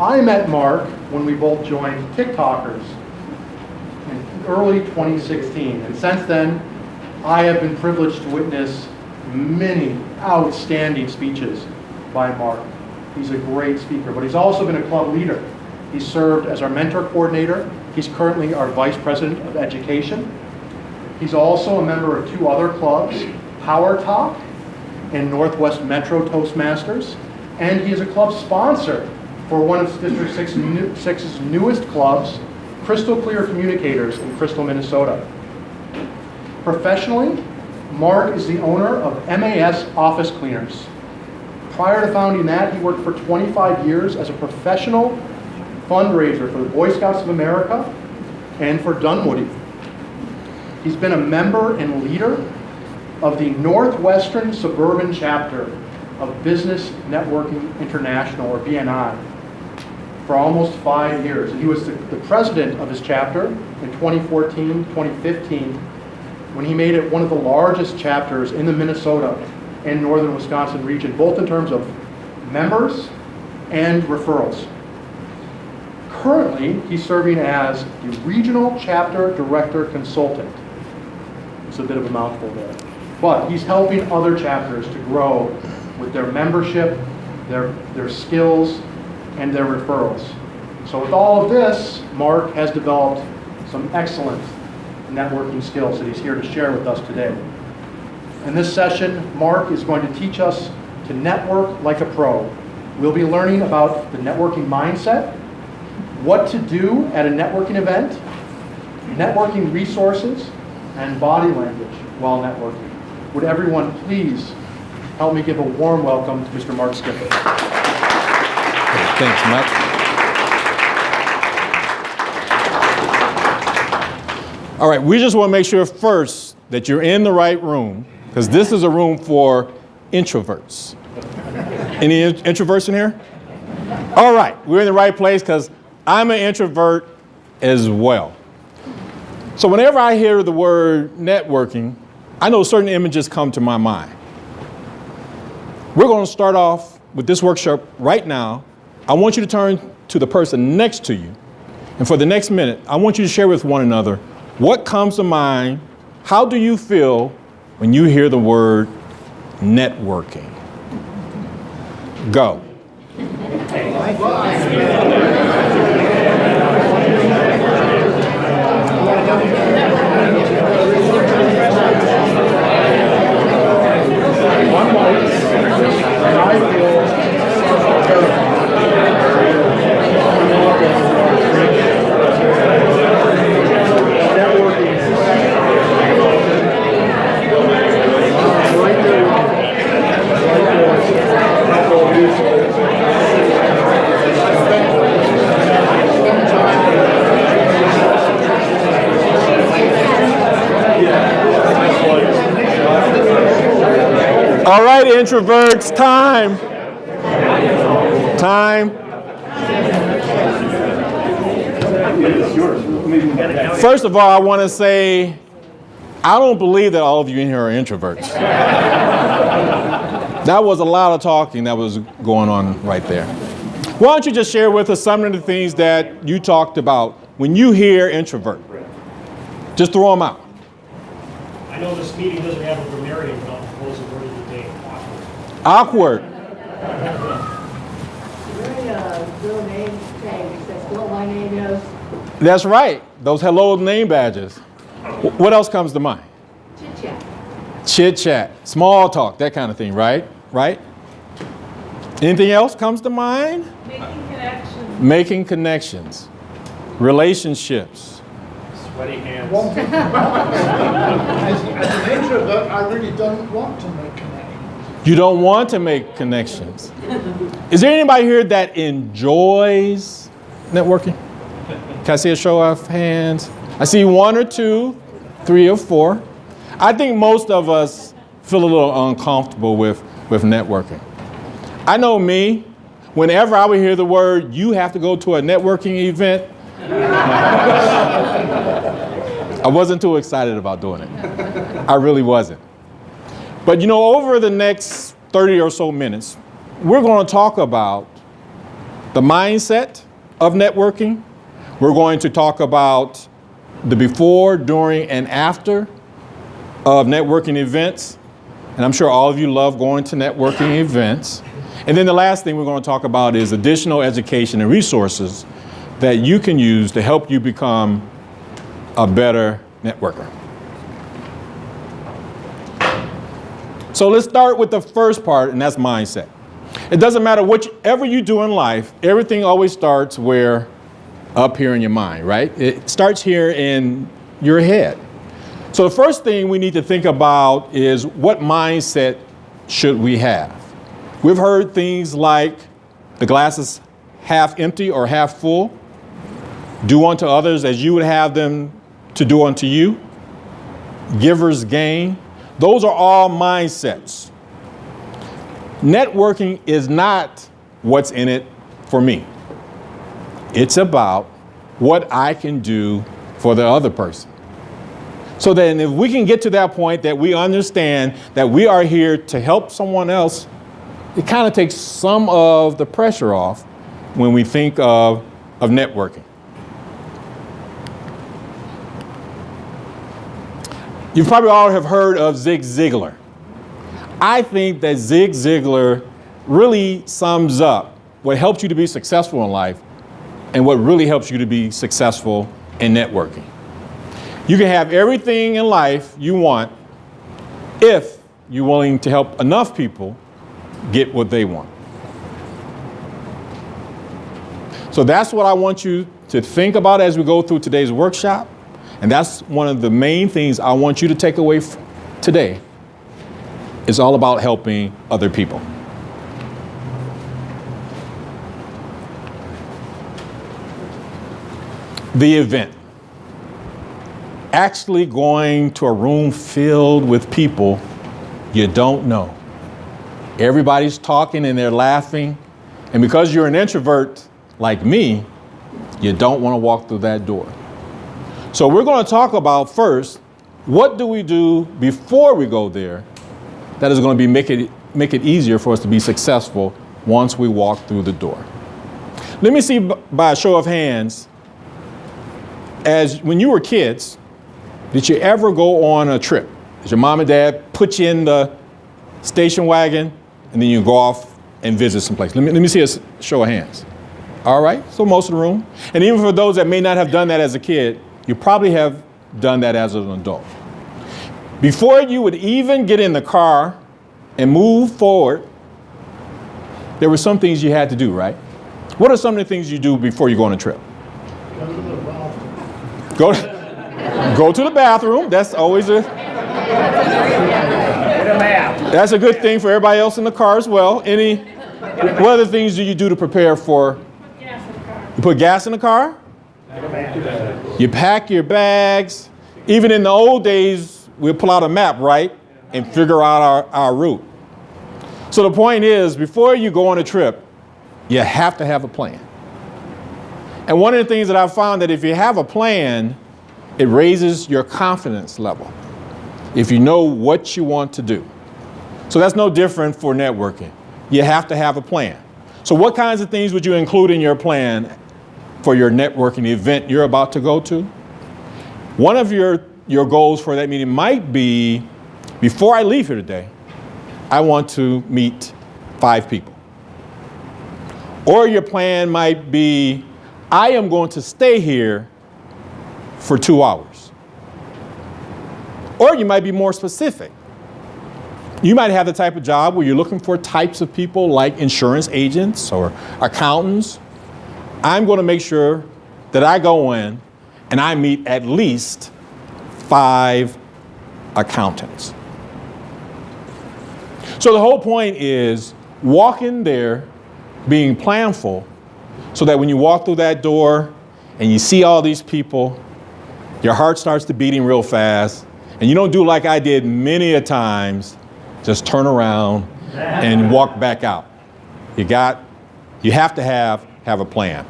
I met Mark when we both joined TikTokers in early 2016. And since then, I have been privileged to witness many outstanding speeches by Mark. He's a great speaker, but he's also been a club leader. He's served as our mentor coordinator. He's currently our vice president of education. He's also a member of two other clubs, Power Talk and Northwest Metro Toastmasters. And he is a club sponsor for one of District 6's newest clubs, Crystal Clear Communicators in Crystal, Minnesota. Professionally, Mark is the owner of MAS Office Cleaners. Prior to founding that, he worked for 25 years as a professional fundraiser for the Boy Scouts of America and for Dunwoody. He's been a member and leader of the Northwestern Suburban Chapter of Business Networking International, or BNI, for almost 5 years. And he was the president of his chapter in 2014, 2015, when he made it one of the largest chapters in the Minnesota and northern Wisconsin region, both in terms of members and referrals. Currently, he's serving as the Regional Chapter Director Consultant. It's a bit of a mouthful there. But he's helping other chapters to grow with their membership, their skills, and their referrals. So with all of this, Mark has developed some excellent networking skills that he's here to share with us today. In this session, Mark is going to teach us to network like a pro. We'll be learning about the networking mindset, what to do at a networking event, networking resources, and body language while networking. Would everyone please help me give a warm welcome to Mr. Mark Skipper. Thanks, Mike. All right, we just want to make sure first that you're in the right room, because this is a room for introverts. Any introverts in here? All right, we're in the right place because I'm an introvert as well. So whenever I hear the word networking, I know certain images come to my mind. We're going to start off with this workshop right now. I want you to turn to the person next to you. And for the next minute, I want you to share with one another what comes to mind. How do you feel when you hear the word networking? Go. All right, introverts, time. First of all, I want to say, I don't believe that all of you in here are introverts. That was a lot of talking that was going on right there. Why don't you just share with us some of the things that you talked about when you hear introvert? Just throw them out. I know this meeting doesn't have a grammarian, but I'll propose a word of the day, Awkward. Real name tag says what my name is. That's right. Those hello name badges. What else comes to mind? Chit chat. Chit chat, small talk, that kind of thing, right? Right? Anything else comes to mind? Making connections. Making connections, relationships. Sweaty hands. As an introvert, I really don't want to make connections. You don't want to make connections. Is there anybody here that enjoys networking? Can I see a show of hands? I see 1 or 2, 3 or 4. I think most of us feel a little uncomfortable with networking. I know me, whenever I would hear the word, you have to go to a networking event, I wasn't too excited about doing it. I really wasn't. But you know, over the next 30 or so minutes, we're going to talk about the mindset of networking. We're going to talk about the before, during, and after of networking events. And I'm sure all of you love going to networking events. And then the last thing we're going to talk about is additional education and resources that you can use to help you become a better networker. So let's start with the first part, and that's mindset. It doesn't matter whatever you do in life, everything always starts where? Up here in your mind, right? It starts here in your head. So the first thing we need to think about is what mindset should we have? We've heard things like the glass is half empty or half full. Do unto others as you would have them to do unto you. Givers gain. Those are all mindsets. Networking is not what's in it for me. It's about what I can do for the other person. So then if we can get to that point that we understand that we are here to help someone else, it kind of takes some of the pressure off when we think of networking. You probably all have heard of Zig Ziglar. I think that Zig Ziglar really sums up what helps you to be successful in life and what really helps you to be successful in networking. You can have everything in life you want if you're willing to help enough people get what they want. So that's what I want you to think about as we go through today's workshop. And that's one of the main things I want you to take away today. It's all about helping other people. The event. Actually going to a room filled with people you don't know. Everybody's talking and they're laughing. And because you're an introvert like me, you don't want to walk through that door. So we're going to talk about first, what do we do before we go there that is going to make it easier for us to be successful once we walk through the door. Let me see by a show of hands, as when you were kids, did you ever go on a trip? Did your mom and dad put you in the station wagon and then you go off and visit someplace? Let me see a show of hands. All right, so most of the room. And even for those that may not have done that as a kid, you probably have done that as an adult. Before you would even get in the car and move forward, there were some things you had to do, right? What are some of the things you do before you go on a trip? Go to the bathroom. That's always that's a good thing for everybody else in the car as well. What other things do you do to prepare for? Gas in the car. You put gas in the car? You pack your bags. Even in the old days, we'll pull out a map, right? And figure out our route. So the point is, before you go on a trip, you have to have a plan. And one of the things that I've found that if you have a plan, it raises your confidence level. If you know what you want to do. So that's no different for networking. You have to have a plan. So what kinds of things would you include in your plan for your networking event you're about to go to? One of your goals for that meeting might be, before I leave here today, I want to meet 5 people. Or your plan might be, I am going to stay here for 2 hours. Or you might be more specific. You might have the type of job where you're looking for types of people like insurance agents or accountants. I'm going to make sure that I go in and I meet at least 5 accountants. So the whole point is walk in there being planful so that when you walk through that door and you see all these people, your heart starts to beating real fast and you don't do like I did many a times, just turn around and walk back out. You have to have a plan.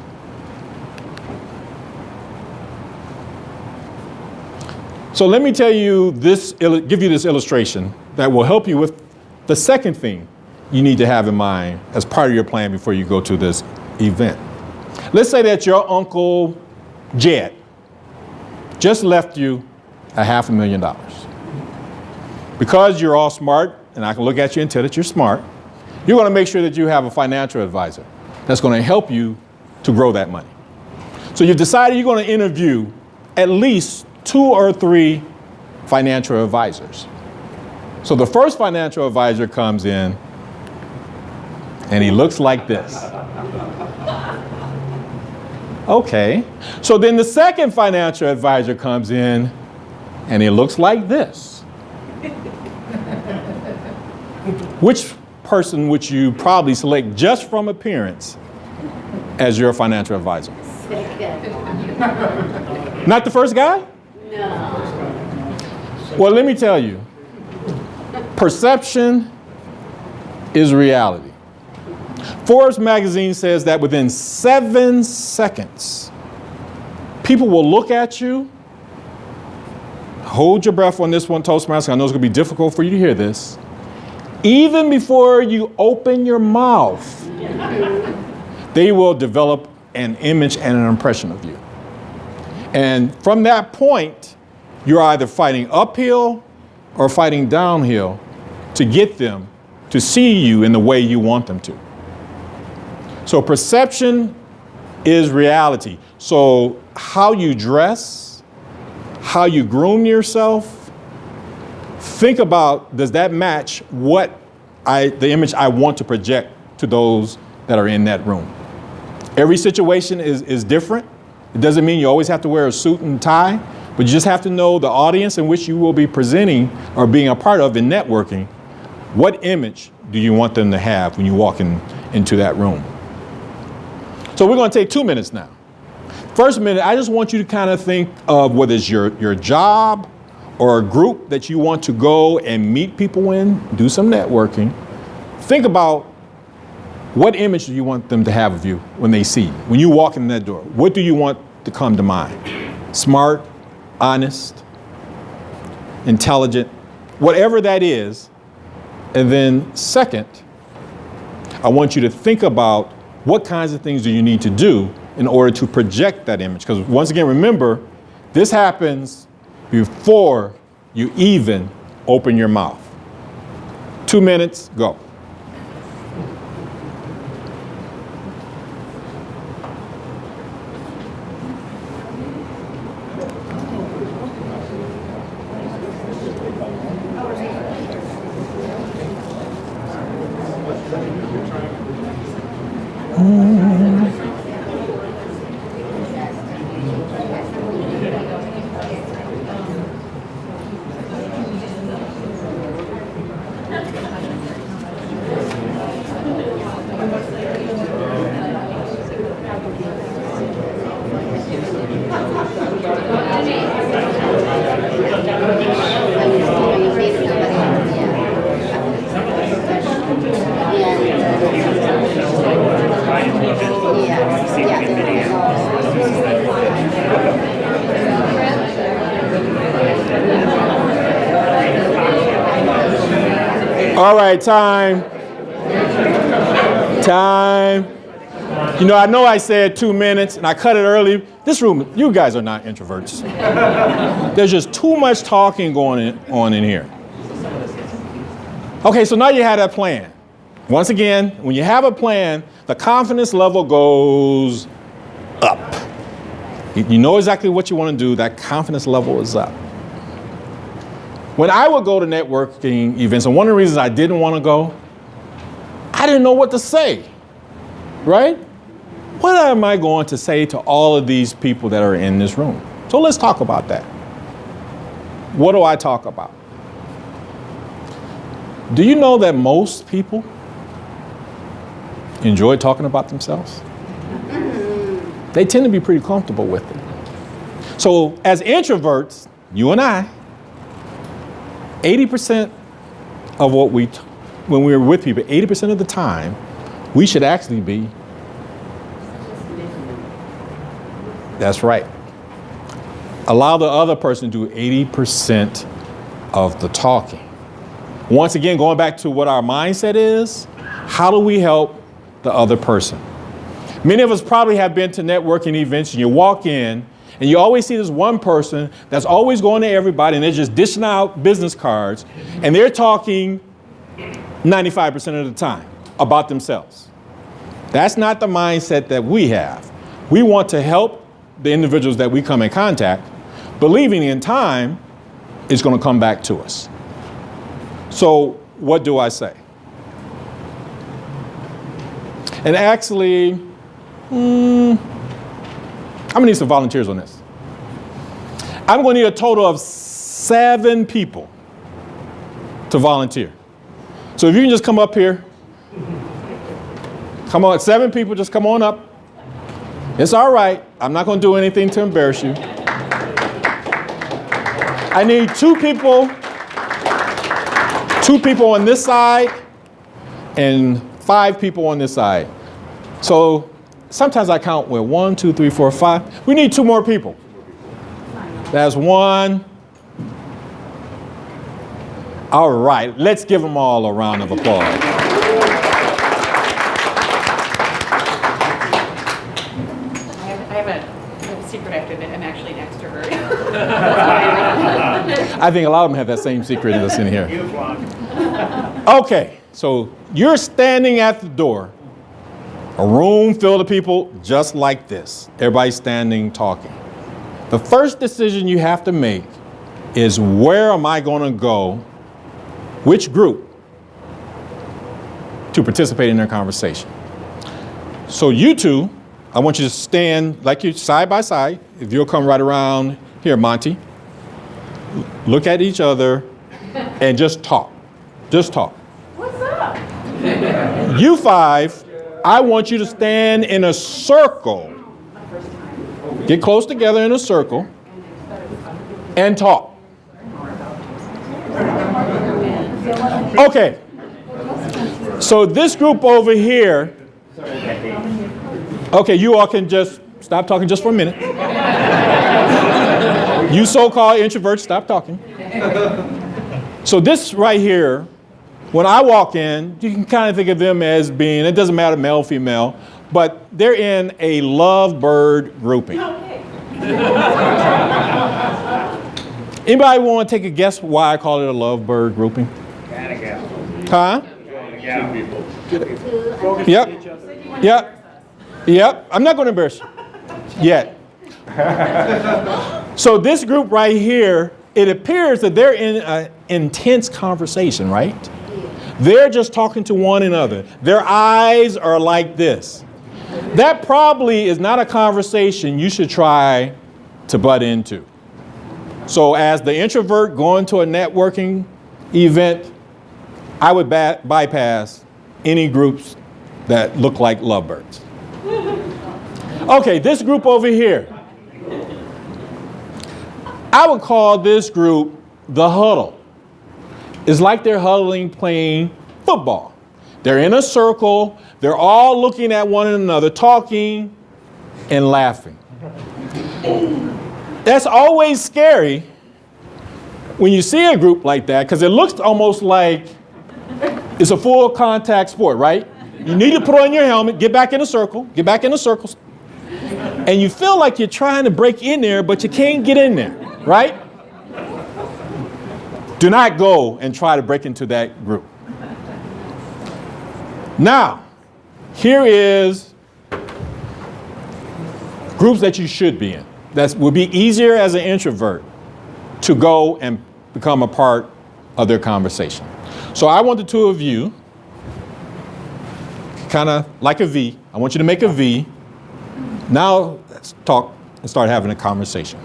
So let me tell you this, give you this illustration that will help you with the second thing you need to have in mind as part of your plan before you go to this event. Let's say that your Uncle Jed just left you $500,000. Because you're all smart, and I can look at you and tell that you're smart, you're going to make sure that you have a financial advisor that's going to help you to grow that money. So you've decided you're going to interview at least 2 or 3 financial advisors. So the first financial advisor comes in and he looks like this. Okay. So then the second financial advisor comes in and he looks like this. Which person would you probably select just from appearance as your financial advisor? Not the first guy? No. Well, let me tell you, perception is reality. Forbes magazine says that within 7 seconds, people will look at you. Hold your breath on this one, Toastmasters. I know it's going to be difficult for you to hear this. Even before you open your mouth, they will develop an image and an impression of you. And from that point, you're either fighting uphill or fighting downhill to get them to see you in the way you want them to. So perception is reality. So how you dress, how you groom yourself, think about, does that match what the image I want to project to those that are in that room? Every situation is different. It doesn't mean you always have to wear a suit and tie, but you just have to know the audience in which you will be presenting or being a part of in networking. What image do you want them to have when you walk into that room? So we're going to take 2 minutes now. First minute, I just want you to kind of think of whether it's your job or a group that you want to go and meet people in, do some networking. Think about what image do you want them to have of you when they see you, when you walk in that door? What do you want to come to mind? Smart, honest, intelligent, whatever that is. And then second, I want you to think about what kinds of things do you need to do in order to project that image? Because once again, remember, this happens before you even open your mouth. 2 minutes, go. All right, time. You know I said 2 minutes and I cut it early. This room, you guys are not introverts. There's just too much talking going on in here. Okay, so now you have that plan. Once again, when you have a plan, the confidence level goes up. You know exactly what you want to do. That confidence level is up. When I would go to networking events, and one of the reasons I didn't want to go, I didn't know what to say, right? What am I going to say to all of these people that are in this room? So let's talk about that. What do I talk about? Do you know that most people enjoy talking about themselves? They tend to be pretty comfortable with it. So as introverts, you and I, 80% of what when we're with people, 80% of the time, we should actually be. That's right. Allow the other person to do 80% of the talking. Once again, going back to what our mindset is, how do we help the other person? Many of us probably have been to networking events, and you walk in and you always see this one person that's always going to everybody and they're just dishing out business cards and they're talking 95% of the time about themselves. That's not the mindset that we have. We want to help the individuals that we come in contact, believing in time it's going to come back to us. So what do I say? And actually, I'm gonna need some volunteers on this. I'm gonna need a total of 7 people to volunteer. So if you can just come up here. Come on, 7 people, just come on up. It's all right. I'm not gonna do anything to embarrass you. I need 2 people. 2 people on this side and 5 people on this side. So sometimes I count with 1, 2, 3, 4, 5. We need 2 more people. That's 1. All right, let's give them all a round of applause. I have a secret after that. I'm actually an extrovert. I think a lot of them have that same secret that's in here. Okay, so you're standing at the door. A room filled with people just like this. Everybody's standing, talking. The first decision you have to make is, where am I going to go, which group, to participate in their conversation. So you 2, I want you to stand like you're side by side. If you'll come right around here, Monty. Look at each other and just talk. Just talk. What's up? You 5, I want you to stand in a circle. Get close together in a circle and talk. Okay. So this group over here, okay, you all can just stop talking just for a minute. You so-called introverts, stop talking. So this right here, when I walk in, you can kind of think of them as being, it doesn't matter male, female, but they're in a lovebird grouping. Anybody want to take a guess why I call it a lovebird grouping? Huh? Yep. Yep. Yep. I'm not going to embarrass you yet. So this group right here, it appears that they're in an intense conversation, right? They're just talking to one another. Their eyes are like this. That probably is not a conversation you should try to butt into. So as the introvert going to a networking event, I would bypass any groups that look like lovebirds. Okay, this group over here. I would call this group the huddle. It's like they're huddling playing football. They're in a circle. They're all looking at one another, talking and laughing. That's always scary when you see a group like that, because it looks almost like it's a full contact sport, right? You need to put on your helmet, get back in a circle, and you feel like you're trying to break in there, but you can't get in there, right? Do not go and try to break into that group. Now, here is groups that you should be in. That would be easier as an introvert to go and become a part of their conversation. So I want the 2 of you, kind of like a V. I want you to make a V. Now let's talk and start having a conversation.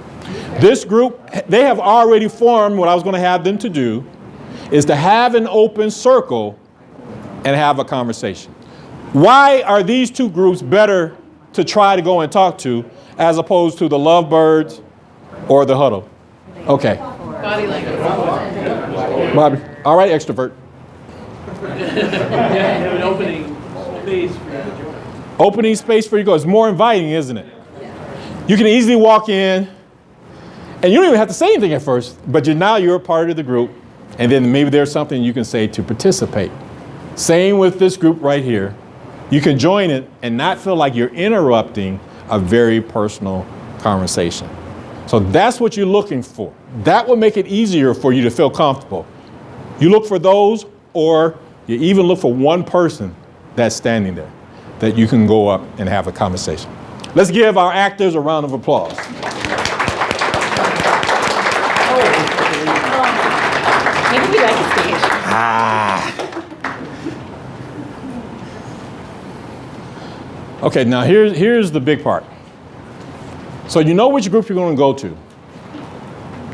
This group, they have already formed. What I was going to have them to do is to have an open circle and have a conversation. Why are these 2 groups better to try to go and talk to as opposed to the lovebirds or the huddle? Okay. Body language. Bobby. All right, extrovert. Have an opening space for you to join. Opening space for you to go. It's more inviting, isn't it? You can easily walk in, and you don't even have to say anything at first, but now you're a part of the group, and then maybe there's something you can say to participate. Same with this group right here. You can join it and not feel like you're interrupting a very personal conversation. So that's what you're looking for. That will make it easier for you to feel comfortable. You look for those, or you even look for one person that's standing there that you can go up and have a conversation. Let's give our actors a round of applause. Maybe we like the stage. Okay, now here's the big part. So you know which group you're going to go to.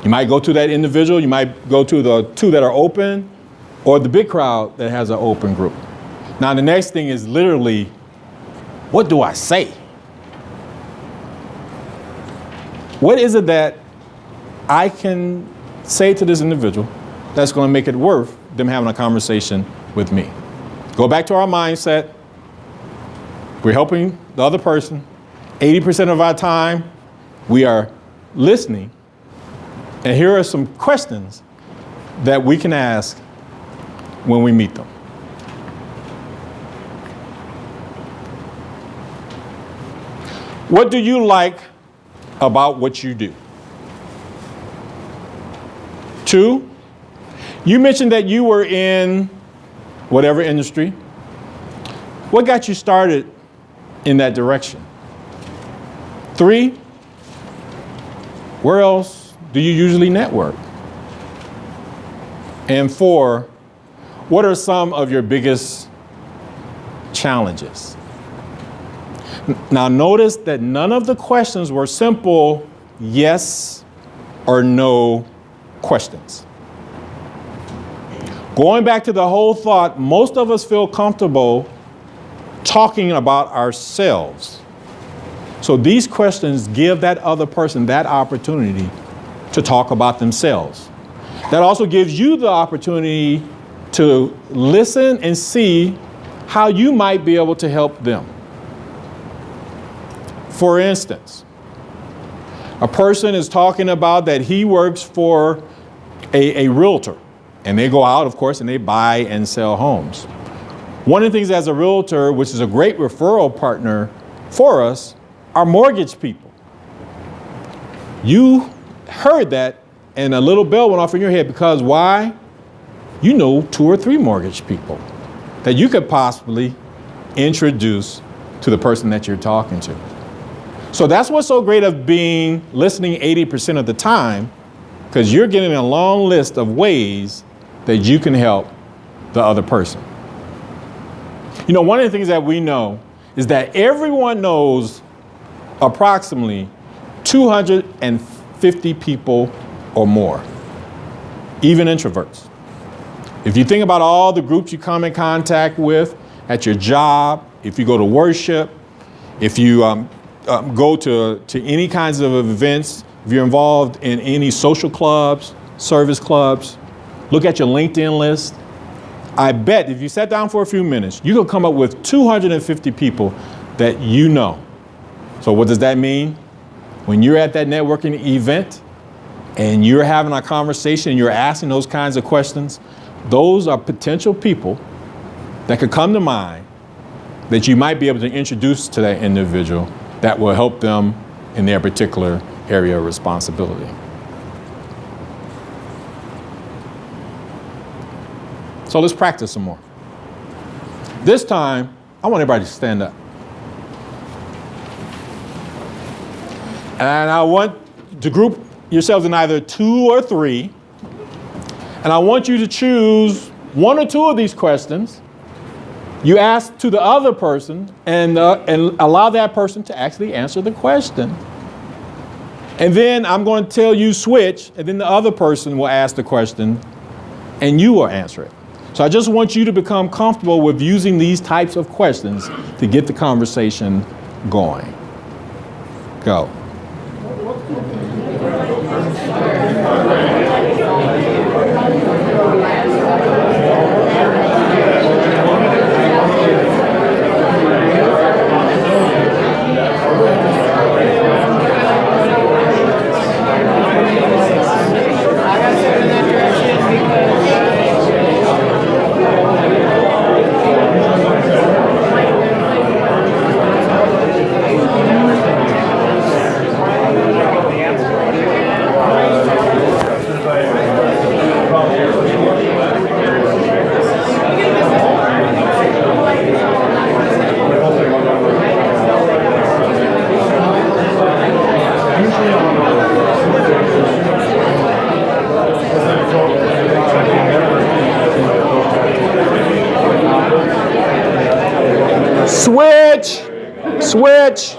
You might go to that individual, you might go to the two that are open, or the big crowd that has an open group. Now the next thing is literally, what do I say? What is it that I can say to this individual that's going to make it worth them having a conversation with me? Go back to our mindset. We're helping the other person. 80% of our time, we are listening. And here are some questions that we can ask when we meet them. What do you like about what you do? 2, you mentioned that you were in whatever industry. What got you started in that direction? 3, where else do you usually network? And 4, what are some of your biggest challenges? Now notice that none of the questions were simple yes or no questions. Going back to the whole thought, most of us feel comfortable talking about ourselves. So these questions give that other person that opportunity to talk about themselves. That also gives you the opportunity to listen and see how you might be able to help them. For instance, a person is talking about that he works for a realtor, and they go out, of course, and they buy and sell homes. One of the things as a realtor, which is a great referral partner for us, are mortgage people. You heard that and a little bell went off in your head, because why? You know 2 or 3 mortgage people that you could possibly introduce to the person that you're talking to. So that's what's so great of being listening 80% of the time, because you're getting a long list of ways that you can help the other person. You know, one of the things that we know is that everyone knows approximately 250 people or more, even introverts. If you think about all the groups you come in contact with at your job, if you go to worship, if you go to any kinds of events, if you're involved in any social clubs, service clubs, look at your LinkedIn list. I bet if you sat down for a few minutes, you could come up with 250 people that you know. So what does that mean? When you're at that networking event and you're having a conversation and you're asking those kinds of questions, those are potential people that could come to mind that you might be able to introduce to that individual that will help them in their particular area of responsibility. So let's practice some more. This time, I want everybody to stand up. And I want to group yourselves in either 2 or 3. And I want you to choose 1 or 2 of these questions. You ask to the other person and allow that person to actually answer the question. And then I'm going to tell you switch, and then the other person will ask the question and you will answer it. So I just want you to become comfortable with using these types of questions to get the conversation going. Go. much.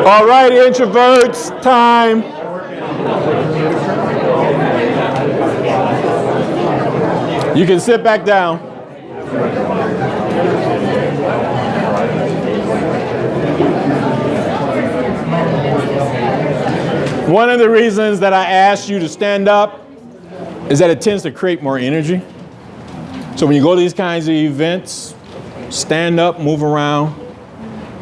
All right, introverts, time. You can sit back down. One of the reasons that I asked you to stand up is that it tends to create more energy. So when you go to these kinds of events, stand up, move around.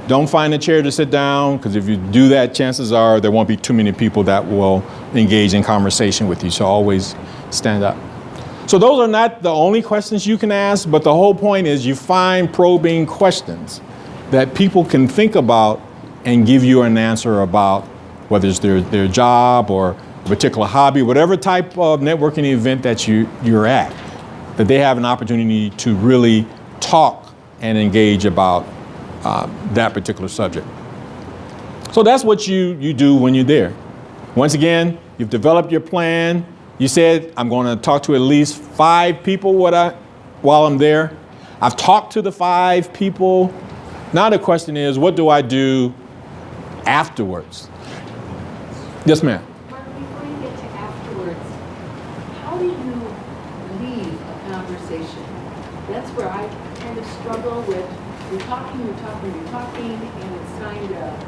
Don't find a chair to sit down, because if you do that, chances are there won't be too many people that will engage in conversation with you. So always stand up. So those are not the only questions you can ask, but the whole point is you find probing questions that people can think about and give you an answer about, whether it's their job or a particular hobby, whatever type of networking event that you're at, that they have an opportunity to really talk and engage about that particular subject. So that's what you do when you're there. Once again, you've developed your plan. You said, I'm going to talk to at least 5 people while I'm there. I've talked to the 5 people. Now the question is, what do I do afterwards? Yes, ma'am. Mark, before you get to afterwards, how do you leave a conversation? That's where I kind of struggle with, you're talking, and it's time to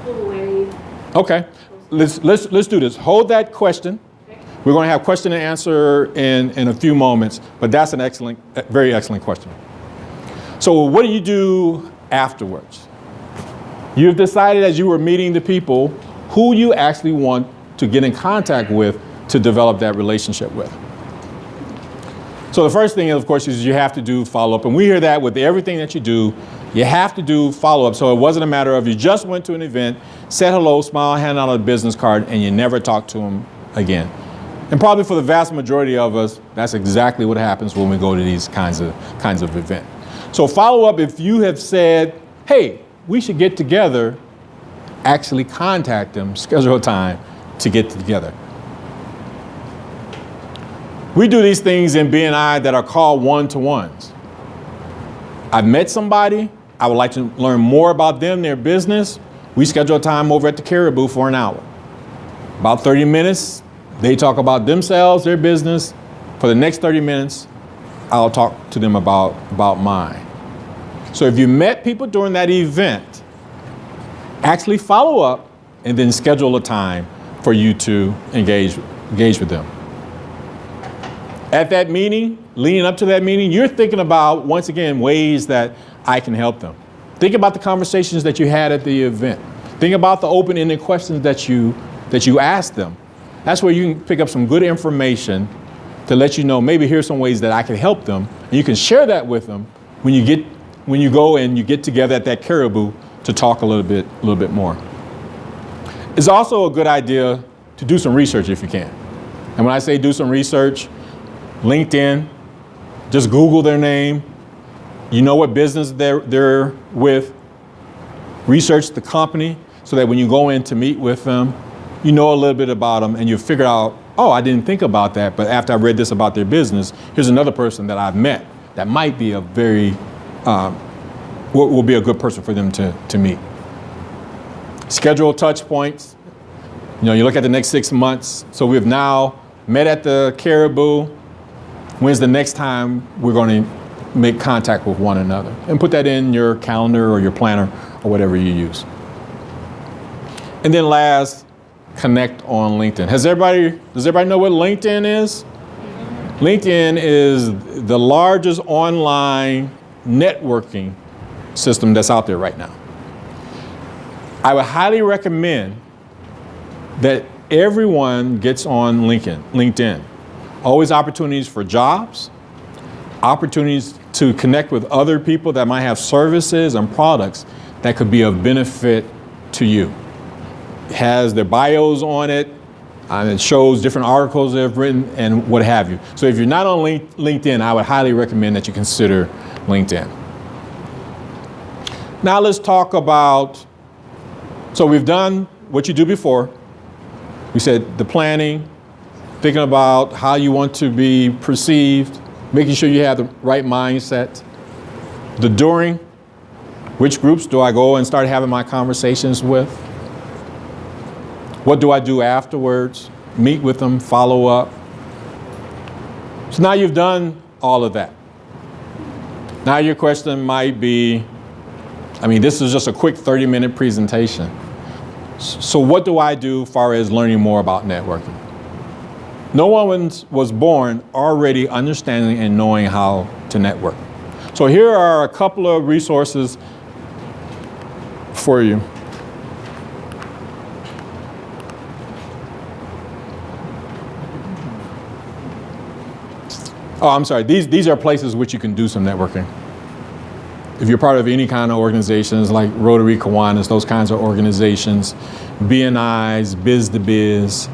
pull away. Okay, let's do this. Hold that question. Okay. We're going to have question and answer in a few moments, but that's an very excellent question. So what do you do afterwards? You've decided as you were meeting the people who you actually want to get in contact with to develop that relationship with. So the first thing, of course, is you have to do follow-up. And we hear that with everything that you do. You have to do follow-up. So it wasn't a matter of you just went to an event, said hello, smile, hand out a business card, and you never talked to them again. And probably for the vast majority of us, that's exactly what happens when we go to these kinds of events. So follow-up, if you have said, hey, we should get together, actually contact them, schedule a time to get together. We do these things in BNI that are called one-to-ones. I've met somebody, I would like to learn more about them, their business. We schedule a time over at the Caribou for an hour. About 30 minutes, they talk about themselves, their business. For the next 30 minutes, I'll talk to them about mine. So if you met people during that event, actually follow up and then schedule a time for you to engage with them. At that meeting, leading up to that meeting, you're thinking about, once again, ways that I can help them. Think about the conversations that you had at the event. Think about the open-ended questions that you asked them. That's where you can pick up some good information to let you know, maybe here's some ways that I can help them. And you can share that with them when you go and you get together at that Caribou to talk a little bit more. It's also a good idea to do some research if you can. And when I say do some research, LinkedIn, just Google their name. You know what business they're with. Research the company so that when you go in to meet with them, you know a little bit about them and you figure out, oh, I didn't think about that, but after I read this about their business, here's another person that I've met that might be will be a good person for them to meet. Schedule touch points. You know, you look at the next 6 months. So we've now met at the Caribou. When's the next time we're going to make contact with one another? And put that in your calendar or your planner or whatever you use. And then last, connect on LinkedIn. Does everybody know what LinkedIn is? LinkedIn is the largest online networking system that's out there right now. I would highly recommend that everyone gets on LinkedIn. Always opportunities for jobs, opportunities to connect with other people that might have services and products that could be of benefit to you. It has their bios on it, and it shows different articles they've written and what have you. So if you're not on LinkedIn, I would highly recommend that you consider LinkedIn. Now let's talk about, so we've done what you do before. We said the planning, thinking about how you want to be perceived, making sure you have the right mindset. The during, which groups do I go and start having my conversations with? What do I do afterwards? Meet with them, follow up. So now you've done all of that. Now your question might be, this is just a quick 30-minute presentation. So what do I do as far as learning more about networking? No one was born already understanding and knowing how to network. So here are a couple of resources for you. Oh, I'm sorry. These are places which you can do some networking. If you're part of any kind of organizations like Rotary, Kiwanis, those kinds of organizations, BNIs, Biz to Biz,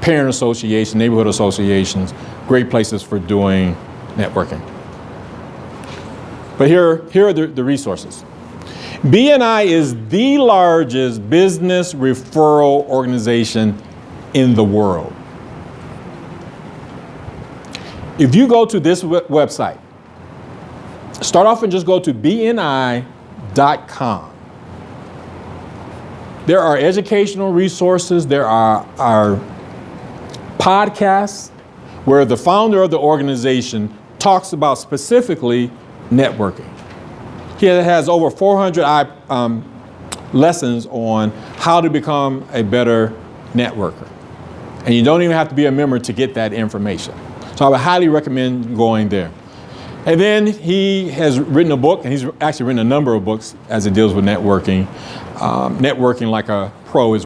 parent associations, neighborhood associations, great places for doing networking. But here are the resources. BNI is the largest business referral organization in the world. If you go to this website, start off and just go to bni.com. There are educational resources. There are podcasts where the founder of the organization talks about specifically networking. He has over 400 lessons on how to become a better networker. And you don't even have to be a member to get that information. So I would highly recommend going there. And then he has written a book, and he's actually written a number of books as it deals with networking. Networking Like a Pro is